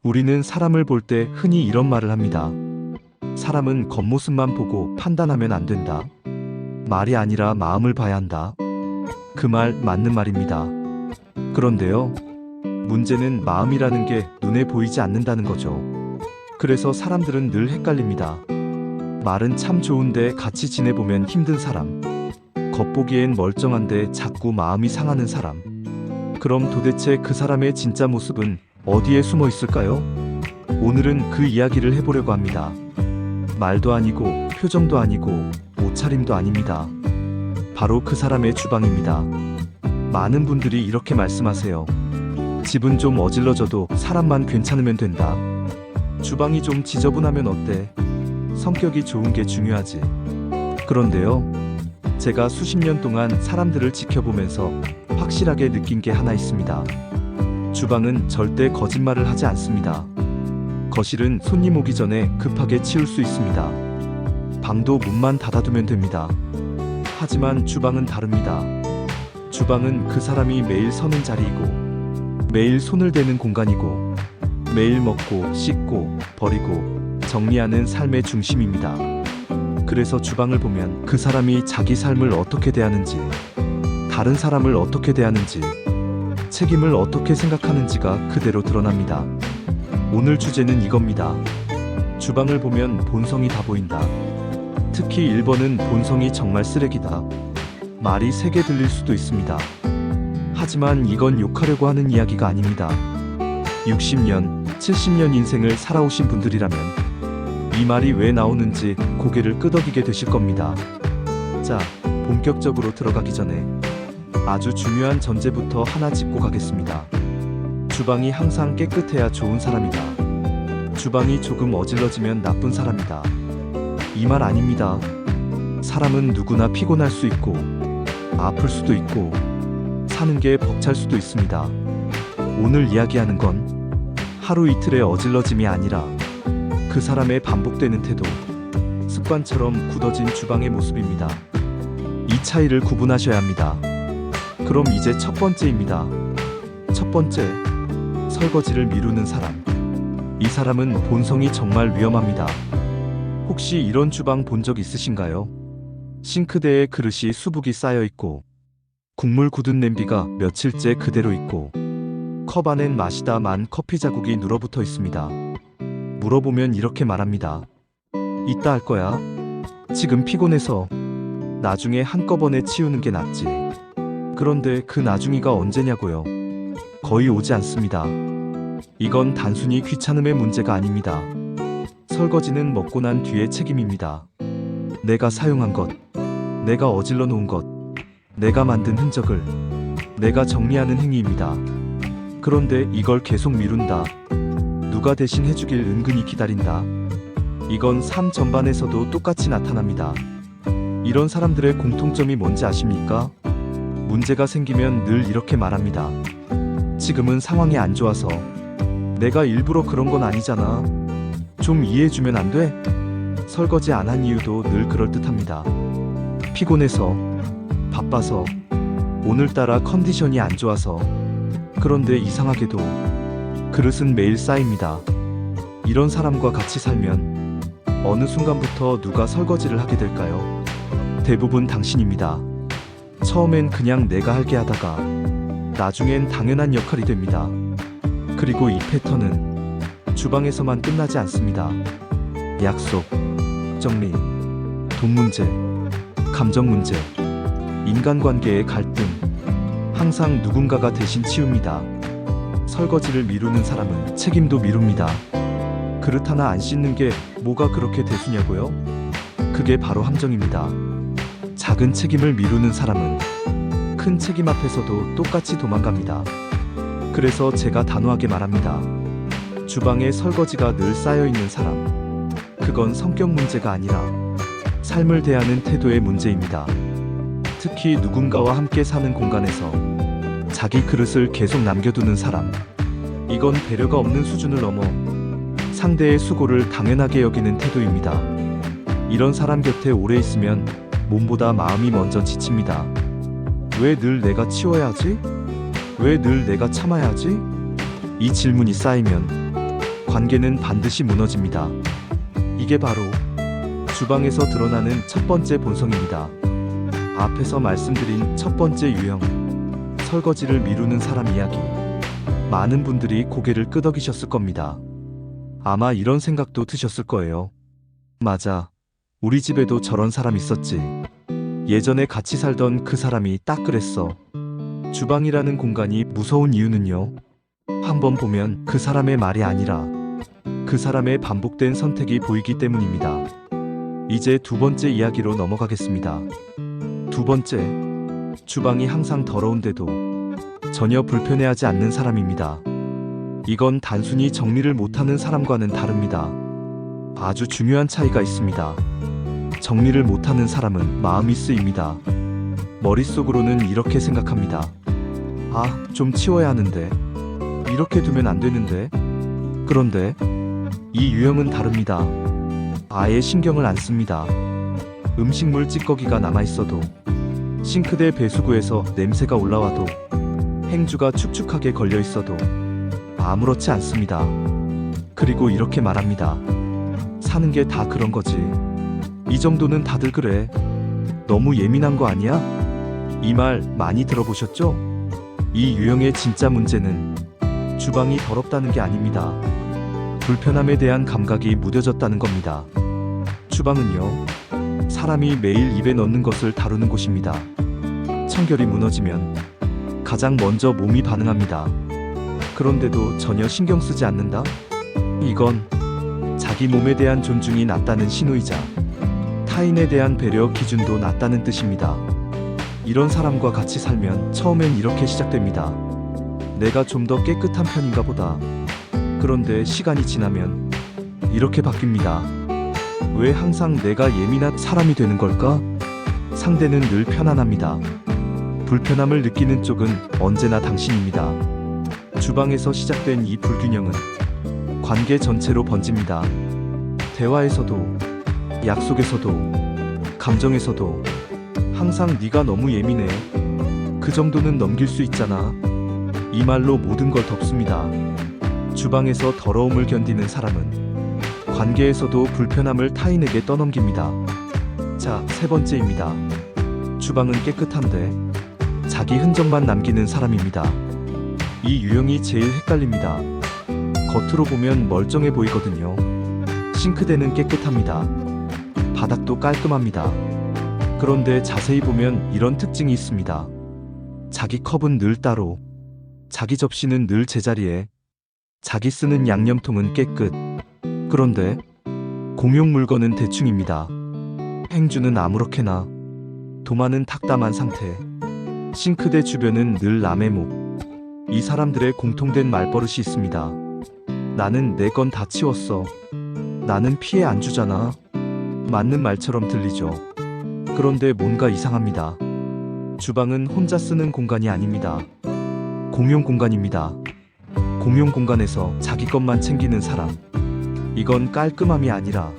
우리는 사람을 볼 때 흔히 이런 말을 합니다. 사람은 겉모습만 보고 판단하면 안 된다. 말이 아니라 마음을 봐야 한다. 그 말 맞는 말입니다. 그런데요, 문제는 마음이라는 게 눈에 보이지 않는다는 거죠. 그래서 사람들은 늘 헷갈립니다. 말은 참 좋은데 같이 지내보면 힘든 사람, 겉보기엔 멀쩡한데 자꾸 마음이 상하는 사람. 그럼 도대체 그 사람의 진짜 모습은 어디에 숨어 있을까요? 오늘은 그 이야기를 해보려고 합니다. 말도 아니고 표정도 아니고 옷차림도 아닙니다. 바로 그 사람의 주방입니다. 많은 분들이 이렇게 말씀하세요. 집은 좀 어질러져도 사람만 괜찮으면 된다. 주방이 좀 지저분하면 어때? 성격이 좋은 게 중요하지. 그런데요, 제가 수십 년 동안 사람들을 지켜보면서 확실하게 느낀 게 하나 있습니다. 주방은 절대 거짓말을 하지 않습니다. 거실은 손님 오기 전에 급하게 치울 수 있습니다. 방도 문만 닫아두면 됩니다. 하지만 주방은 다릅니다. 주방은 그 사람이 매일 서는 자리이고, 매일 손을 대는 공간이고, 매일 먹고 씻고 버리고 정리하는 삶의 중심입니다. 그래서 주방을 보면 그 사람이 자기 삶을 어떻게 대하는지, 다른 사람을 어떻게 대하는지, 책임을 어떻게 생각하는지가 그대로 드러납니다. 오늘 주제는 이겁니다. 주방을 보면 본성이 다 보인다. 특히 1번은 본성이 정말 쓰레기다. 말이 세게 들릴 수도 있습니다. 하지만 이건 욕하려고 하는 이야기가 아닙니다. 60년, 70년 인생을 살아오신 분들이라면 이 말이 왜 나오는지 고개를 끄덕이게 되실 겁니다. 자, 본격적으로 들어가기 전에 아주 중요한 전제부터 하나 짚고 가겠습니다. 주방이 항상 깨끗해야 좋은 사람이다. 주방이 조금 어질러지면 나쁜 사람이다. 이 말 아닙니다. 사람은 누구나 피곤할 수 있고, 아플 수도 있고, 사는 게 벅찰 수도 있습니다. 오늘 이야기하는 건 하루 이틀의 어질러짐이 아니라 그 사람의 반복되는 태도, 습관처럼 굳어진 주방의 모습입니다. 이 차이를 구분하셔야 합니다. 그럼 이제 첫 번째입니다. 첫 번째, 설거지를 미루는 사람. 이 사람은 본성이 정말 위험합니다. 혹시 이런 주방 본 적 있으신가요? 싱크대에 그릇이 수북이 쌓여 있고, 국물 굳은 냄비가 며칠째 그대로 있고, 컵 안엔 마시다 만 커피 자국이 눌어붙어 있습니다. 물어보면 이렇게 말합니다. 이따 할 거야. 지금 피곤해서 나중에 한꺼번에 치우는 게 낫지. 그런데 그 나중이가 언제냐고요? 거의 오지 않습니다. 이건 단순히 귀찮음의 문제가 아닙니다. 설거지는 먹고 난 뒤의 책임입니다. 내가 사용한 것, 내가 어질러 놓은 것, 내가 만든 흔적을 내가 정리하는 행위입니다. 그런데 이걸 계속 미룬다. 누가 대신 해주길 은근히 기다린다. 이건 삶 전반에서도 똑같이 나타납니다. 이런 사람들의 공통점이 뭔지 아십니까? 문제가 생기면 늘 이렇게 말합니다. 지금은 상황이 안 좋아서. 내가 일부러 그런 건 아니잖아. 좀 이해해주면 안 돼? 설거지 안 한 이유도 늘 그럴듯합니다. 피곤해서, 바빠서, 오늘따라 컨디션이 안 좋아서. 그런데 이상하게도 그릇은 매일 쌓입니다. 이런 사람과 같이 살면 어느 순간부터 누가 설거지를 하게 될까요? 대부분 당신입니다. 처음엔 그냥 내가 할게 하다가 나중엔 당연한 역할이 됩니다. 그리고 이 패턴은 주방에서만 끝나지 않습니다. 약속, 정리, 돈 문제, 감정 문제, 인간관계의 갈등, 항상 누군가가 대신 치웁니다. 설거지를 미루는 사람은 책임도 미룹니다. 그릇 하나 안 씻는 게 뭐가 그렇게 대수냐고요? 그게 바로 함정입니다. 작은 책임을 미루는 사람은 큰 책임 앞에서도 똑같이 도망갑니다. 그래서 제가 단호하게 말합니다. 주방에 설거지가 늘 쌓여있는 사람, 그건 성격 문제가 아니라 삶을 대하는 태도의 문제입니다. 특히 누군가와 함께 사는 공간에서 자기 그릇을 계속 남겨두는 사람, 이건 배려가 없는 수준을 넘어 상대의 수고를 당연하게 여기는 태도입니다. 이런 사람 곁에 오래 있으면 몸보다 마음이 먼저 지칩니다. 왜 늘 내가 치워야 하지? 왜 늘 내가 참아야 하지? 이 질문이 쌓이면 관계는 반드시 무너집니다. 이게 바로 주방에서 드러나는 첫 번째 본성입니다. 앞에서 말씀드린 첫 번째 유형, 설거지를 미루는 사람 이야기. 많은 분들이 고개를 끄덕이셨을 겁니다. 아마 이런 생각도 드셨을 거예요. 맞아. 우리 집에도 저런 사람 있었지. 예전에 같이 살던 그 사람이 딱 그랬어. 주방이라는 공간이 무서운 이유는요. 한번 보면 그 사람의 말이 아니라 그 사람의 반복된 선택이 보이기 때문입니다. 이제 두 번째 이야기로 넘어가겠습니다. 두 번째, 주방이 항상 더러운데도 전혀 불편해하지 않는 사람입니다. 이건 단순히 정리를 못하는 사람과는 다릅니다. 아주 중요한 차이가 있습니다. 정리를 못하는 사람은 마음이 쓰입니다. 머릿속으로는 이렇게 생각합니다. 아, 좀 치워야 하는데. 이렇게 두면 안 되는데. 그런데 이 유형은 다릅니다. 아예 신경을 안 씁니다. 음식물 찌꺼기가 남아있어도, 싱크대 배수구에서 냄새가 올라와도, 행주가 축축하게 걸려있어도 아무렇지 않습니다. 그리고 이렇게 말합니다. 사는 게 다 그런 거지. 이 정도는 다들 그래. 너무 예민한 거 아니야? 이 말 많이 들어보셨죠? 이 유형의 진짜 문제는 주방이 더럽다는 게 아닙니다. 불편함에 대한 감각이 무뎌졌다는 겁니다. 주방은요, 사람이 매일 입에 넣는 것을 다루는 곳입니다. 청결이 무너지면 가장 먼저 몸이 반응합니다. 그런데도 전혀 신경 쓰지 않는다? 이건 자기 몸에 대한 존중이 낮다는 신호이자 타인에 대한 배려 기준도 낮다는 뜻입니다. 이런 사람과 같이 살면 처음엔 이렇게 시작됩니다. 내가 좀 더 깨끗한 편인가 보다. 그런데 시간이 지나면 이렇게 바뀝니다. 왜 항상 내가 예민한 사람이 되는 걸까? 상대는 늘 편안합니다. 불편함을 느끼는 쪽은 언제나 당신입니다. 주방에서 시작된 이 불균형은 관계 전체로 번집니다. 대화에서도, 약속에서도, 감정에서도 항상 네가 너무 예민해. 그 정도는 넘길 수 있잖아. 이 말로 모든 걸 덮습니다. 주방에서 더러움을 견디는 사람은 관계에서도 불편함을 타인에게 떠넘깁니다. 자, 세 번째입니다. 주방은 깨끗한데 자기 흔적만 남기는 사람입니다. 이 유형이 제일 헷갈립니다. 겉으로 보면 멀쩡해 보이거든요. 싱크대는 깨끗합니다. 바닥도 깔끔합니다. 그런데 자세히 보면 이런 특징이 있습니다. 자기 컵은 늘 따로, 자기 접시는 늘 제자리에, 자기 쓰는 양념통은 깨끗. 그런데 공용 물건은 대충입니다. 행주는 아무렇게나, 도마는 탁담한 상태, 싱크대 주변은 늘 남의 목. 이 사람들의 공통된 말버릇이 있습니다. 나는 내 건 다 치웠어. 나는 피해 안 주잖아. 맞는 말처럼 들리죠. 그런데 뭔가 이상합니다. 주방은 혼자 쓰는 공간이 아닙니다. 공용 공간입니다. 공용 공간에서 자기 것만 챙기는 사람. 이건 깔끔함이 아니라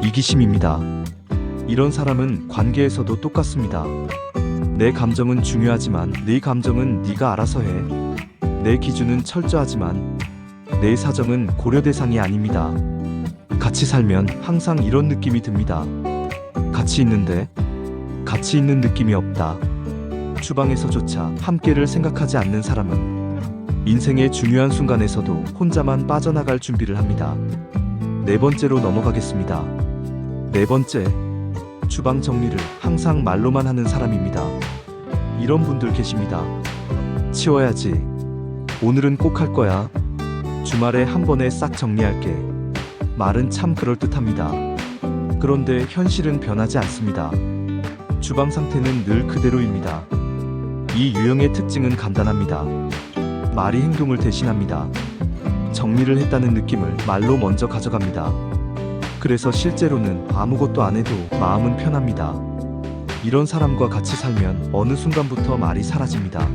이기심입니다. 이런 사람은 관계에서도 똑같습니다. 내 감정은 중요하지만 네 감정은 네가 알아서 해. 내 기준은 철저하지만 내 사정은 고려 대상이 아닙니다. 같이 살면 항상 이런 느낌이 듭니다. 같이 있는데 같이 있는 느낌이 없다. 주방에서조차 함께를 생각하지 않는 사람은 인생의 중요한 순간에서도 혼자만 빠져나갈 준비를 합니다. 네 번째로 넘어가겠습니다. 네 번째, 주방 정리를 항상 말로만 하는 사람입니다. 이런 분들 계십니다. 치워야지. 오늘은 꼭 할 거야. 주말에 한 번에 싹 정리할게. 말은 참 그럴듯합니다. 그런데 현실은 변하지 않습니다. 주방 상태는 늘 그대로입니다. 이 유형의 특징은 간단합니다. 말이 행동을 대신합니다. 정리를 했다는 느낌을 말로 먼저 가져갑니다. 그래서 실제로는 아무것도 안 해도 마음은 편합니다. 이런 사람과 같이 살면 어느 순간부터 말이 사라집니다.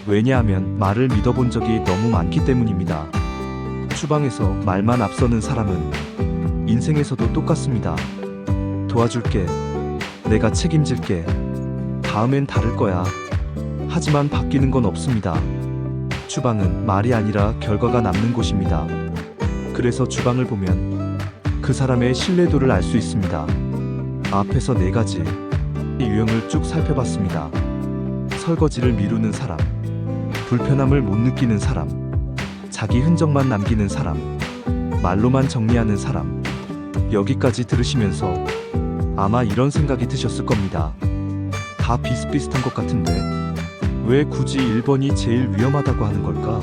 왜냐하면 말을 믿어본 적이 너무 많기 때문입니다. 주방에서 말만 앞서는 사람은 인생에서도 똑같습니다. 도와줄게. 내가 책임질게. 다음엔 다를 거야. 하지만 바뀌는 건 없습니다. 주방은 말이 아니라 결과가 남는 곳입니다. 그래서 주방을 보면 그 사람의 신뢰도를 알 수 있습니다. 앞에서 4가지 유형을 쭉 살펴봤습니다. 설거지를 미루는 사람, 불편함을 못 느끼는 사람, 자기 흔적만 남기는 사람, 말로만 정리하는 사람. 여기까지 들으시면서 아마 이런 생각이 드셨을 겁니다. 다 비슷비슷한 것 같은데 왜 굳이 1번이 제일 위험하다고 하는 걸까?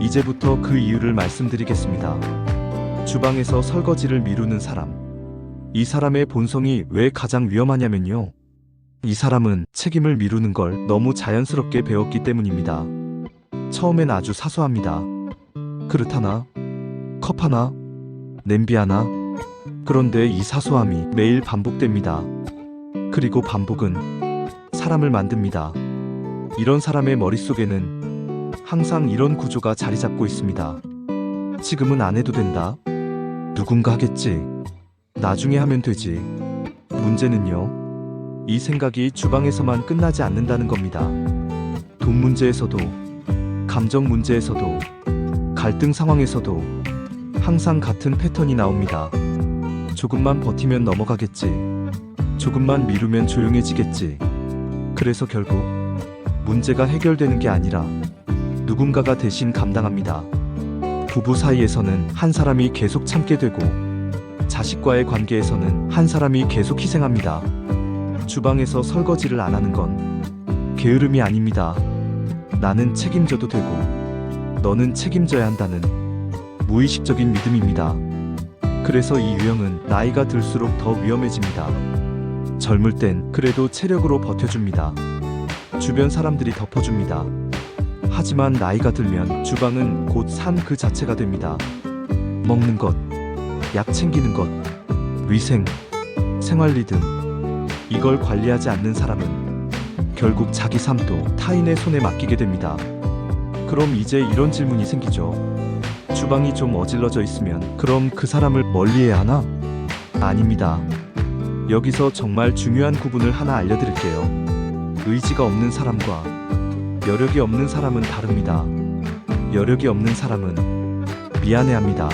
이제부터 그 이유를 말씀드리겠습니다. 주방에서 설거지를 미루는 사람. 이 사람의 본성이 왜 가장 위험하냐면요. 이 사람은 책임을 미루는 걸 너무 자연스럽게 배웠기 때문입니다. 처음엔 아주 사소합니다. 그릇 하나, 컵 하나, 냄비 하나. 그런데 이 사소함이 매일 반복됩니다. 그리고 반복은 사람을 만듭니다. 이런 사람의 머릿속에는 항상 이런 구조가 자리 잡고 있습니다. 지금은 안 해도 된다. 누군가 하겠지. 나중에 하면 되지. 문제는요, 이 생각이 주방에서만 끝나지 않는다는 겁니다. 돈 문제에서도, 감정 문제에서도, 갈등 상황에서도 항상 같은 패턴이 나옵니다. 조금만 버티면 넘어가겠지. 조금만 미루면 조용해지겠지. 그래서 결국 문제가 해결되는 게 아니라 누군가가 대신 감당합니다. 부부 사이에서는 한 사람이 계속 참게 되고, 자식과의 관계에서는 한 사람이 계속 희생합니다. 주방에서 설거지를 안 하는 건 게으름이 아닙니다. 나는 책임져도 되고 너는 책임져야 한다는 무의식적인 믿음입니다. 그래서 이 유형은 나이가 들수록 더 위험해집니다. 젊을 땐 그래도 체력으로 버텨줍니다. 주변 사람들이 덮어줍니다. 하지만 나이가 들면 주방은 곧 삶 그 자체가 됩니다. 먹는 것, 약 챙기는 것, 위생, 생활 리듬, 이걸 관리하지 않는 사람은 결국 자기 삶도 타인의 손에 맡기게 됩니다. 그럼 이제 이런 질문이 생기죠. 주방이 좀 어질러져 있으면 그럼 그 사람을 멀리해야 하나? 아닙니다. 여기서 정말 중요한 구분을 하나 알려드릴게요. 의지가 없는 사람과 여력이 없는 사람은 다릅니다. 여력이 없는 사람은 미안해합니다.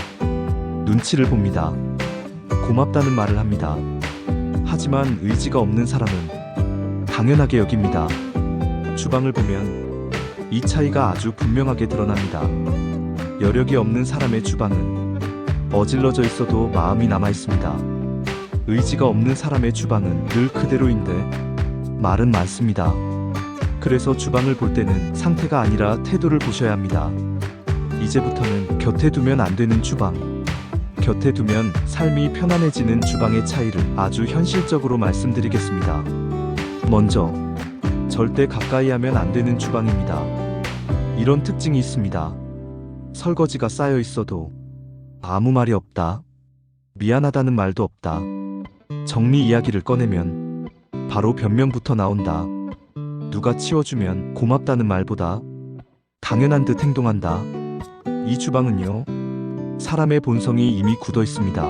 눈치를 봅니다. 고맙다는 말을 합니다. 하지만 의지가 없는 사람은 당연하게 여깁니다. 주방을 보면 이 차이가 아주 분명하게 드러납니다. 여력이 없는 사람의 주방은 어질러져 있어도 마음이 남아 있습니다. 의지가 없는 사람의 주방은 늘 그대로인데 말은 많습니다. 그래서 주방을 볼 때는 상태가 아니라 태도를 보셔야 합니다. 이제부터는 곁에 두면 안 되는 주방, 곁에 두면 삶이 편안해지는 주방의 차이를 아주 현실적으로 말씀드리겠습니다. 먼저, 절대 가까이 하면 안 되는 주방입니다. 이런 특징이 있습니다. 설거지가 쌓여 있어도 아무 말이 없다. 미안하다는 말도 없다. 정리 이야기를 꺼내면 바로 변명부터 나온다. 누가 치워주면 고맙다는 말보다 당연한 듯 행동한다. 이 주방은요, 사람의 본성이 이미 굳어 있습니다.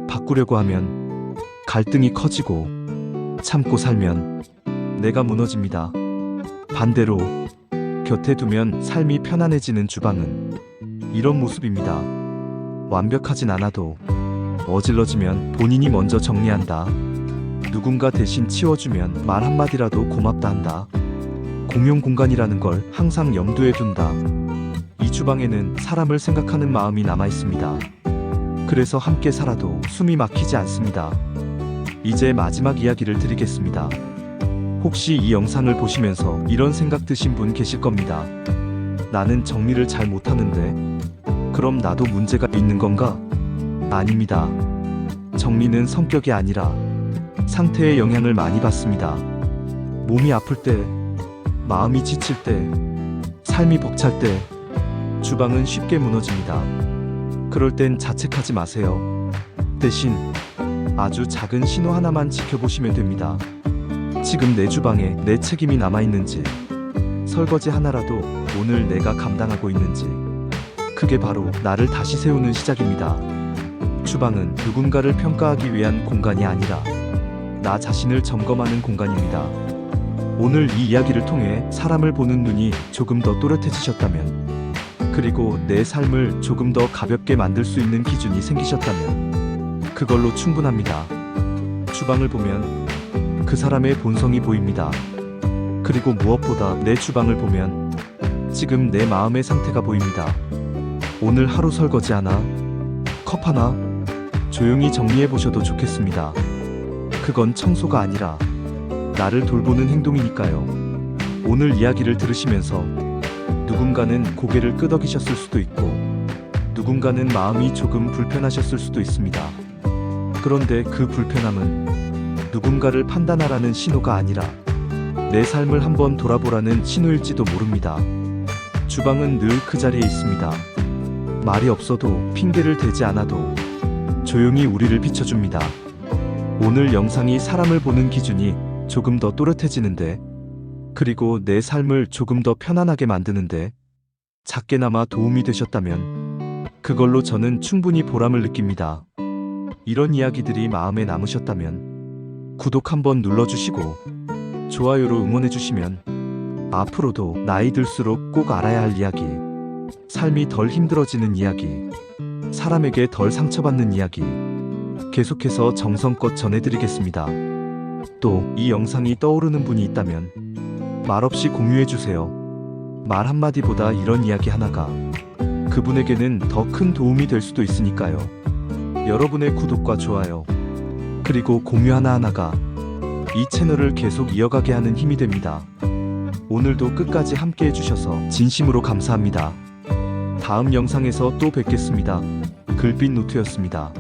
바꾸려고 하면 갈등이 커지고, 참고 살면 내가 무너집니다. 반대로 곁에 두면 삶이 편안해지는 주방은 이런 모습입니다. 완벽하진 않아도 어질러지면 본인이 먼저 정리한다. 누군가 대신 치워주면 말 한마디라도 고맙다 한다. 공용 공간이라는 걸 항상 염두에 둔다. 이 주방에는 사람을 생각하는 마음이 남아 있습니다. 그래서 함께 살아도 숨이 막히지 않습니다. 이제 마지막 이야기를 드리겠습니다. 혹시 이 영상을 보시면서 이런 생각 드신 분 계실 겁니다. 나는 정리를 잘 못하는데 그럼 나도 문제가 있는 건가? 아닙니다. 정리는 성격이 아니라 상태에 영향을 많이 받습니다. 몸이 아플 때, 마음이 지칠 때, 삶이 벅찰 때 주방은 쉽게 무너집니다. 그럴 땐 자책하지 마세요. 대신 아주 작은 신호 하나만 지켜보시면 됩니다. 지금 내 주방에 내 책임이 남아있는지, 설거지 하나라도 오늘 내가 감당하고 있는지, 그게 바로 나를 다시 세우는 시작입니다. 주방은 누군가를 평가하기 위한 공간이 아니라 나 자신을 점검하는 공간입니다. 오늘 이 이야기를 통해 사람을 보는 눈이 조금 더 또렷해지셨다면 그리고 내 삶을 조금 더 가볍게 만들 수 있는 기준이 생기셨다면 그걸로 충분합니다. 주방을 보면 그 사람의 본성이 보입니다. 그리고 무엇보다 내 주방을 보면 지금 내 마음의 상태가 보입니다. 오늘 하루 설거지 하나, 컵 하나, 조용히 정리해 보셔도 좋겠습니다. 그건 청소가 아니라 나를 돌보는 행동이니까요. 오늘 이야기를 들으시면서 누군가는 고개를 끄덕이셨을 수도 있고 누군가는 마음이 조금 불편하셨을 수도 있습니다. 그런데 그 불편함은 누군가를 판단하라는 신호가 아니라 내 삶을 한번 돌아보라는 신호일지도 모릅니다. 주방은 늘 그 자리에 있습니다. 말이 없어도 핑계를 대지 않아도 조용히 우리를 비춰줍니다. 오늘 영상이 사람을 보는 기준이 조금 더 또렷해지는데 그리고 내 삶을 조금 더 편안하게 만드는데 작게나마 도움이 되셨다면 그걸로 저는 충분히 보람을 느낍니다. 이런 이야기들이 마음에 남으셨다면 구독 한번 눌러주시고 좋아요로 응원해주시면 앞으로도 나이 들수록 꼭 알아야 할 이야기, 삶이 덜 힘들어지는 이야기, 사람에게 덜 상처받는 이야기 계속해서 정성껏 전해드리겠습니다. 또 이 영상이 떠오르는 분이 있다면 말없이 공유해주세요. 말 한마디보다 이런 이야기 하나가 그분에게는 더 큰 도움이 될 수도 있으니까요. 여러분의 구독과 좋아요 그리고 공유 하나하나가 이 채널을 계속 이어가게 하는 힘이 됩니다. 오늘도 끝까지 함께 해주셔서 진심으로 감사합니다. 다음 영상에서 또 뵙겠습니다. 글빛 노트였습니다.